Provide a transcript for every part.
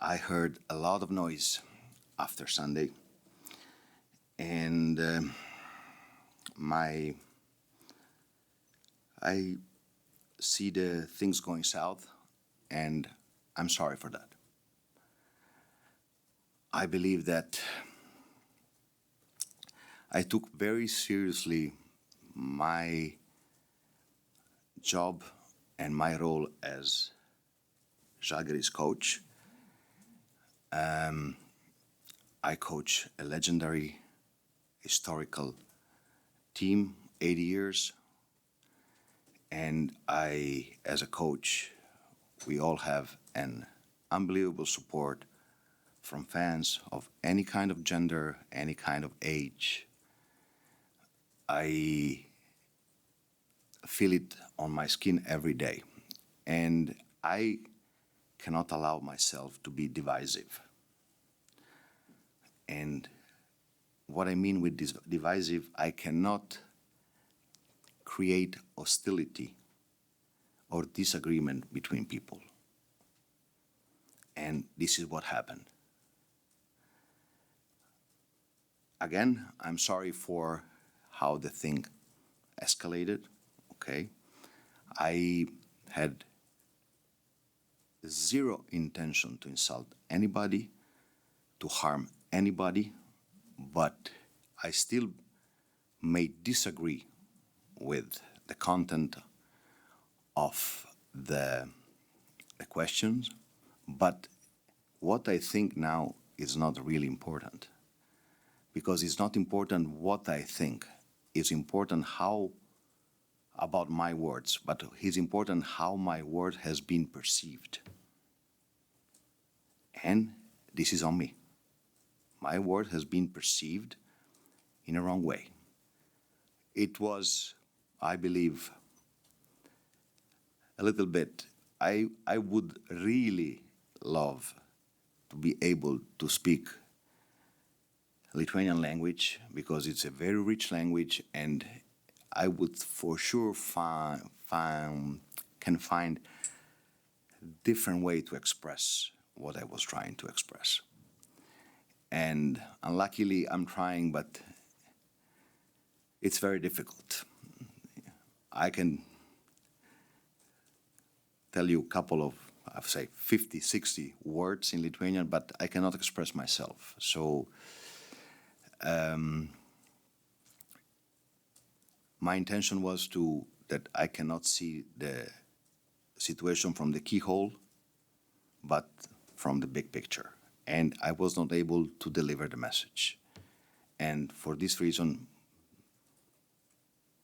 I heard a lot of noise after Sunday, and my I see the things going south, and I'm sorry for that. I believe that I took very seriously my job and my role as Žalgiris coach. I coach a legendary historical team, 80 years, and as a coach, we all have an unbelievable support from fans of any kind of gender, any kind of age. I feel it on my skin every day, and I cannot allow myself to be divisive. And what I mean with this divisive, I cannot create hostility or disagreement between people. And this is what happened. Again, I'm sorry for how the thing escalated, okay? I had zero intention to insult anybody, to harm anybody, but I still may disagree with the content of the questions, but what I think now is not really important, because it's not important what I think. It's important how about my words, but it's important how my word has been perceived. And this is on me. My word has been perceived in a wrong way. It was, I believe, a little bit, I would really love to be able to speak Lithuanian language, because it's a very rich language, and I would for sure can find different way to express what I was trying to express. And unluckily, I'm trying, but it's very difficult. I can tell you a couple of, I'd say 50, 60 words in Lithuanian, but I cannot express myself. So my intention was that I cannot see the situation from the keyhole, but from the big picture. And I was not able to deliver the message. And for this reason,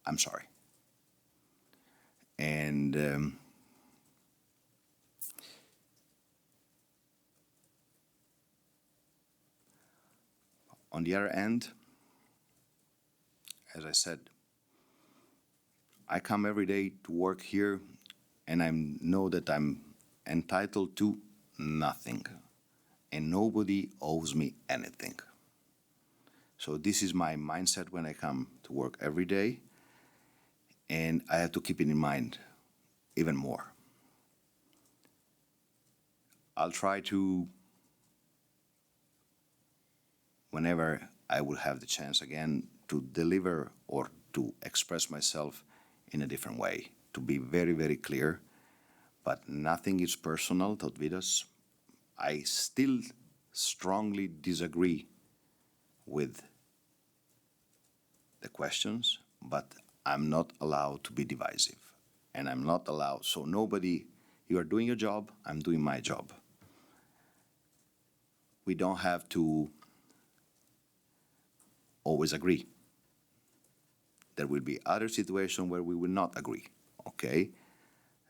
I'm sorry. And on the other end, as I said, I come every day to work here, and I know that I'm entitled to nothing, and nobody owes me anything. So this is my mindset when I come to work every day, and I have to keep it in mind even more. I'll try to, whenever I will have the chance again, to deliver or to express myself in a different way, to be very, very clear. But nothing is personal, Tautvydas. I still strongly disagree with the questions, but I'm not allowed to be divisive. And I'm not allowed, so nobody, you are doing your job, I'm doing my job. We don't have to always agree. There will be other situations where we will not agree, okay?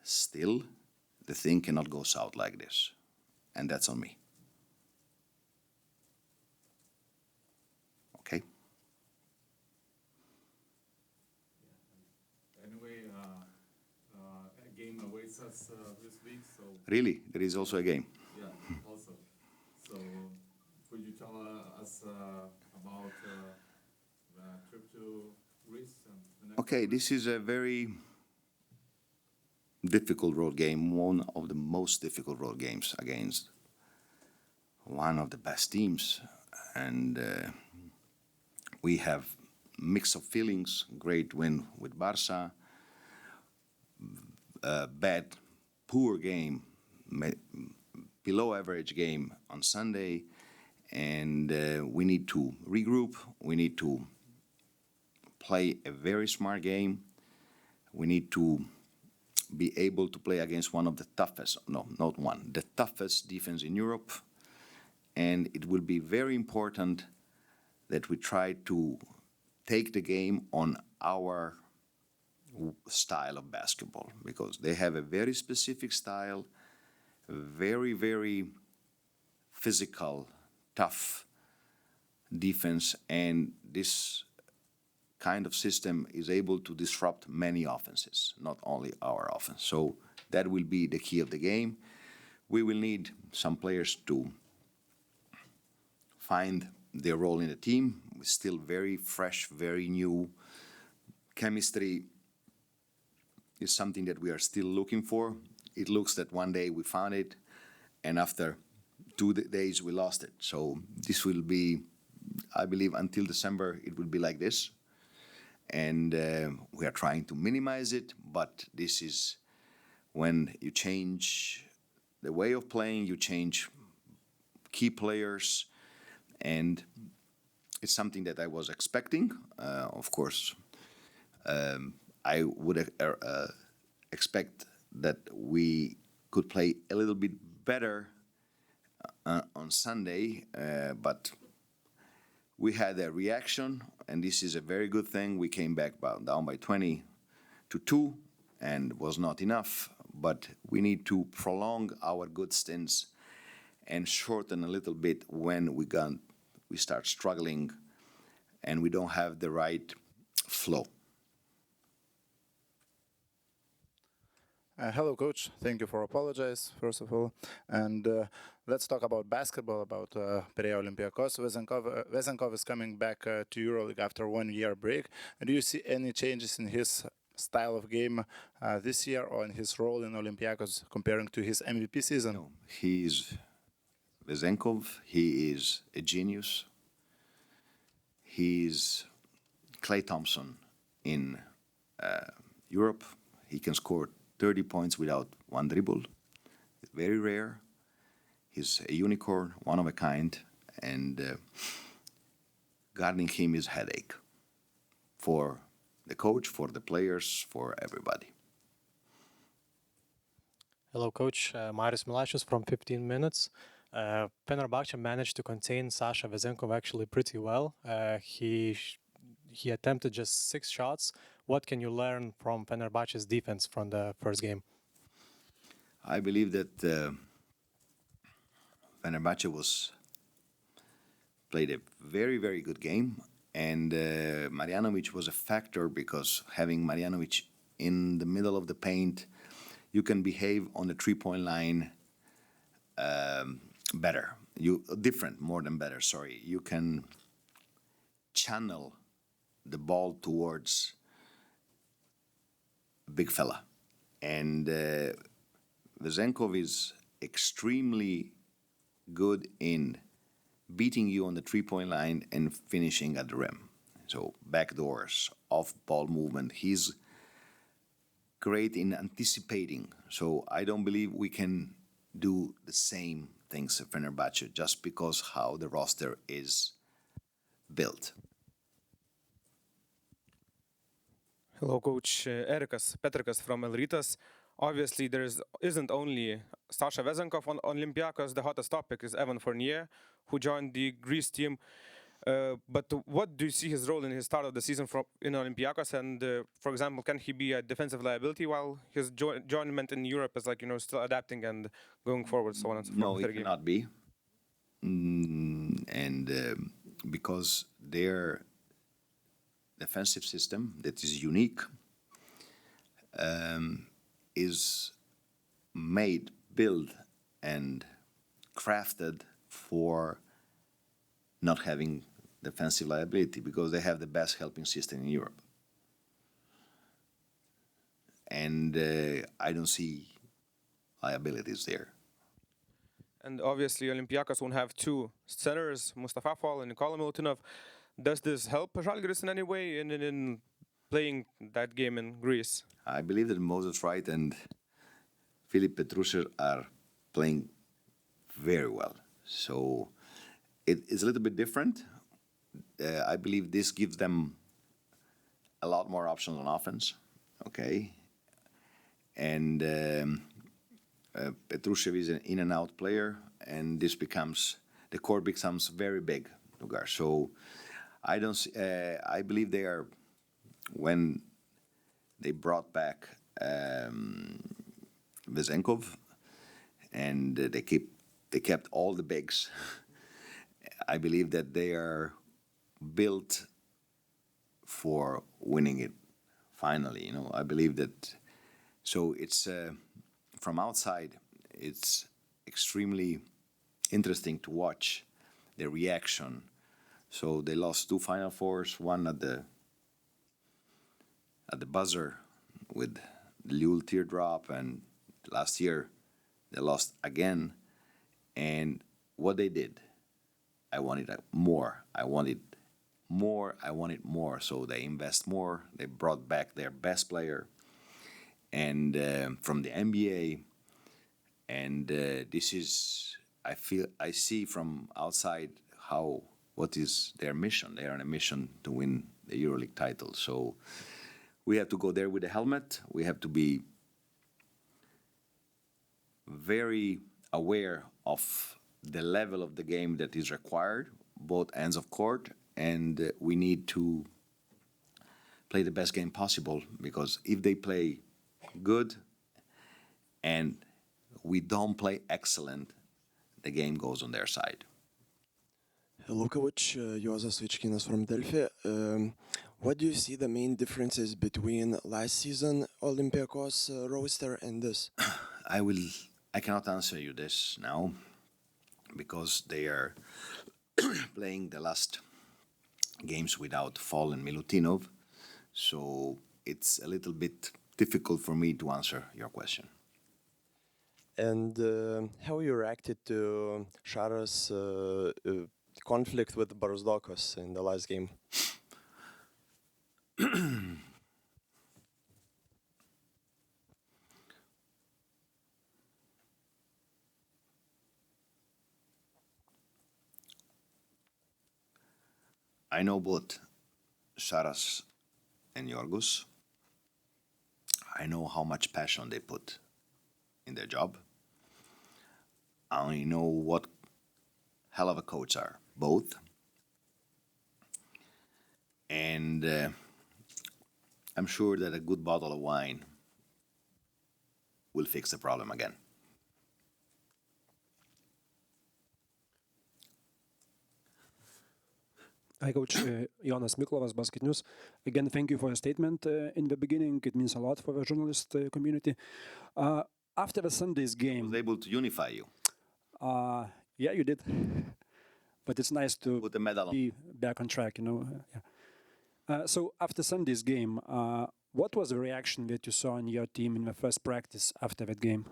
Still, the thing cannot go south like this, and that's on me. Okay? Anyway, a game awaits us this week, so... Really? There is also a game? Yeah, also. So, could you tell us about the trip to Greece? Okay, this is a very difficult road game, one of the most difficult road games against one of the best teams, and we have mix of feelings. Great win with Barca, bad, poor game, below average game on Sunday, and we need to regroup. We need to play a very smart game. We need to be able to play against one of the toughest, no, not one, the toughest defense in Europe. And it will be very important that we try to take the game on our style of basketball, because they have a very specific style, very, very physical, tough defense, and this kind of system is able to disrupt many offenses, not only our offense. So that will be the key of the game. We will need some players to find their role in the team. We're still very fresh, very new. Chemistry is something that we are still looking for. It looks that one day we found it, and after 2 days we lost it. So this will be, I believe, until December it will be like this. And we are trying to minimize it, but this is when you change the way of playing, you change key players, and it's something that I was expecting. Of course, I would expect that we could play a little bit better on Sunday, but we had a reaction, and this is a very good thing. We came back down by 20-2, and was not enough. But we need to prolong our good stints and shorten a little bit when we start struggling and we don't have the right flow. Hello, Coach. Thank you for apologize, first of all. And let's talk about basketball, about Piraeus Olympiacos. Vezenkov is coming back to EuroLeague after 1 year break. Do you see any changes in his style of game this year, or in his role in Olympiacos comparing to his MVP season? No, Vezenkov, he is a genius. He's Klay Thompson in Europe. He can score 30 points without one dribble. It's very rare. He's a unicorn, one of a kind, and guarding him is a headache for the coach, for the players, for everybody. Hello, Coach. Marius Milashis from 15 Minutes. Fenerbahce managed to contain Sasha Vezenkov actually pretty well. He attempted just 6 shots. What can you learn from Fenerbahce's defense from the first game? I believe that Fenerbahce played a very, very good game, and Marjanovic was a factor, because having Marjanovic in the middle of the paint, you can behave on the 3-point line better. More than better, sorry. You can channel the ball towards big fella. And Vezenkov is extremely good in beating you on the 3-point line and finishing at the rim. So backdoors, off-ball movement. He's great in anticipating. So I don't believe we can do the same things at Fenerbahce just because how the roster is built. Hello, Coach. Erikas Petrikas from El Rytas. Obviously, there isn't only Sasha Vezenkov on Olympiacos. The hottest topic is Evan Fournier, who joined the Greece team. But what do you see his role in his start of the season in Olympiacos? And, for example, can he be a defensive liability while his joinement in Europe is still adapting and going forward, so on and so forth? No, he cannot be. Because their defensive system that is unique is made, built, and crafted for not having defensive liability, because they have the best helping system in Europe. And I don't see liabilities there. And obviously, Olympiacos won't have two centers, Mustafa Fall and Nikola Milutinov. Does this help Žalgiris in any way in playing that game in Greece? I believe that Moses Wright and Filip Petrušer are playing very well. So it is a little bit different. I believe this gives them a lot more options on offense. Okay. And Petrušev is an in and out player, and this becomes the court becomes very big to guard. So I don't. I believe they are when they brought back Vezenkov, and they kept all the bigs. I believe that they are built for winning it. Finally, I believe that. So it's from outside, it's extremely interesting to watch the reaction. So they lost two Final Fours, one at the buzzer with the Lille teardrop, and last year they lost again. And what they did, I wanted more. I wanted more. I wanted more. So they invest more. They brought back their best player, and from the NBA. And this is, I see from outside what is their mission. They are on a mission to win the EuroLeague title. So we have to go there with a helmet. We have to be very aware of the level of the game that is required, both ends of court, and we need to play the best game possible, because if they play good and we don't play excellent, the game goes on their side. Hello, Coach. Juozas Vaičkinas from Delphi. What do you see the main differences between last season Olympiacos roster and this? I cannot answer you this now, because they are playing the last games without Fall and Milutinov, so it's a little bit difficult for me to answer your question. And how you reacted to Šara's conflict with Barzdokos in the last game? I know both Šaras and Yorgos. I know how much passion they put in their job. I know what hell of a coach are, both. And I'm sure that a good bottle of wine will fix the problem again. Hi, Coach. Jonas Miklovas, Basket News. Again, thank you for your statement in the beginning. It means a lot for the journalist community. After the Sunday's I game, was able to unify you. yeah, you did. But it's nice to Put the medal on. be back on track, Yeah. So after Sunday's game, what was the reaction that you saw in your team in the first practice after that game?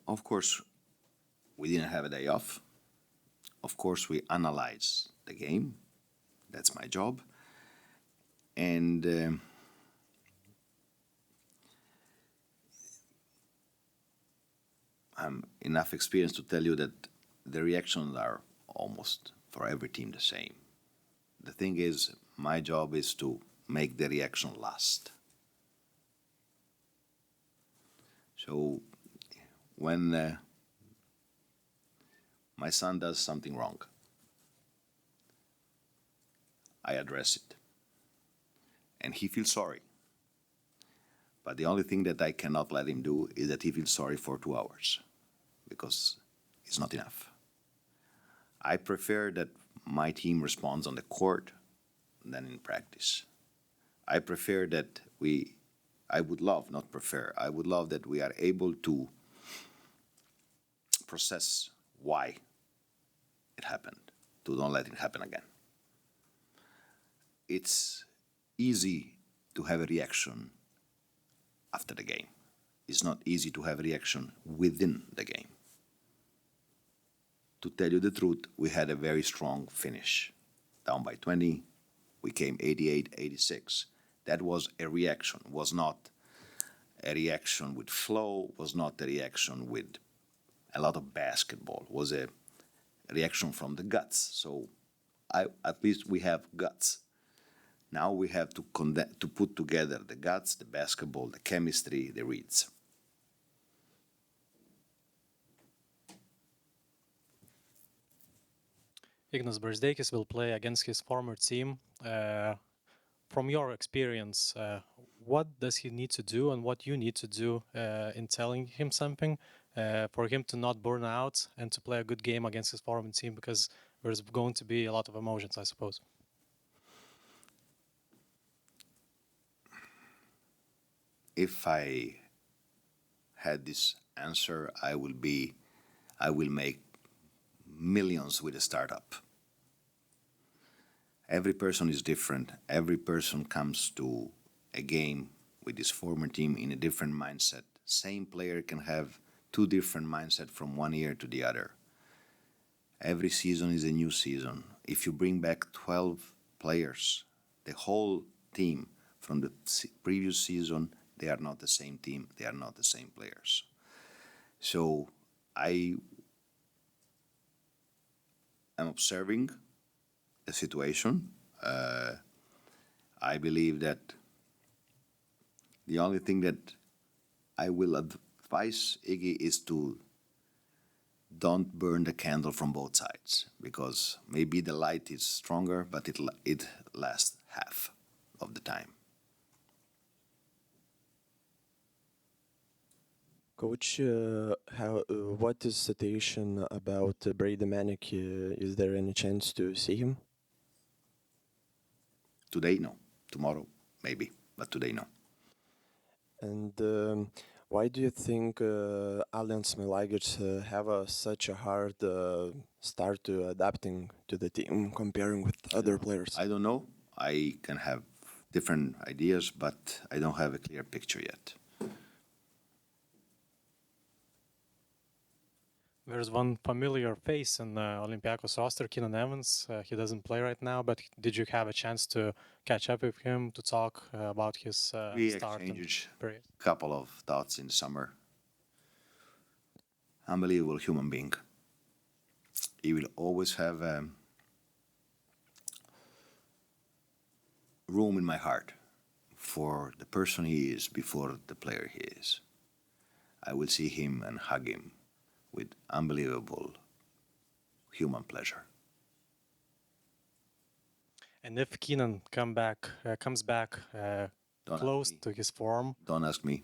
Of course, we didn't have a day off. Of course, we analyze the game. That's my job. And I'm enough experienced to tell you that the reactions are almost for every team the same. The thing is, my job is to make the reaction last. So when my son does something wrong, I address it. And he feels sorry. But the only thing that I cannot let him do is that he feels sorry for 2 hours, because it's not enough. I prefer that my team responds on the court than in practice. I prefer that I would love that we are able to process why it happened, to don't let it happen again. It's easy to have a reaction after the game. It's not easy to have reaction within the game. To tell you the truth, we had a very strong finish. Down by 20, we came 88-86. That was a reaction, was not a reaction with flow, was not a reaction with a lot of basketball, was a reaction from the guts. So at least we have guts. Now we have to put together the guts, the basketball, the chemistry, the reads. Ignas Brazdeikis will play against his former team. From your experience, what does he need to do and what you need to do in telling him something for him to not burn out and to play a good game against his former team, because there's going to be a lot of emotions, I suppose. If I had this answer, I will make millions with a startup. Every person is different. Every person comes to a game with his former team in a different mindset. Same player can have two different mindsets from one year to the other. Every season is a new season. If you bring back 12 players, the whole team from the previous season, they are not the same team. They are not the same players. So I am observing the situation. I believe that the only thing that I will advise Iggy is to don't burn the candle from both sides, because maybe the light is stronger, but it lasts half of the time. Coach, what is situation about Brady Manick? Is there any chance to see him? Today, no. Tomorrow, maybe, but today, no. And why do you think Alliance Žalgiris have such a hard start to adapting to the team comparing with other players? I don't know. I can have different ideas, but I don't have a clear picture yet. There's one familiar face in Olympiacos roster, Keenan Evans. He doesn't play right now, but did you have a chance to catch up with him to talk about his We start and exchanged period? a couple of thoughts in the summer. Unbelievable human being. He will always have room in my heart for the person he is before the player he is. I will see him and hug him with unbelievable human pleasure. And if Keenan comes back Don't close ask me. to his form, Don't ask me.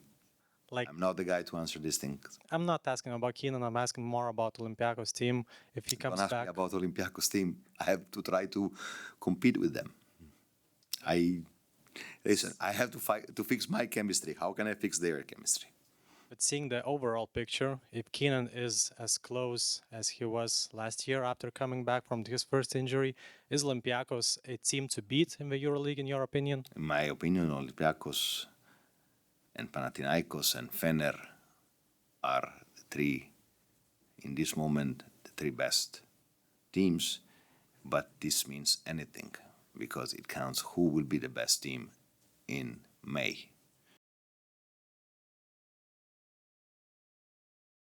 like I'm not the guy to answer these things. I'm not asking about Keenan, I'm asking more about Olympiacos team. If he comes Don't ask back, me about Olympiacos team. I have to try to compete with them. Listen, I have to fight to fix my chemistry. How can I fix their chemistry? but seeing the overall picture, if Keenan is as close as he was last year after coming back from his first injury, is Olympiacos a team to beat in the EuroLeague, in your opinion? In my opinion, Olympiacos and Panathinaikos and Fener are the three, in this moment, the three best teams. But this means anything, because it counts who will be the best team in May.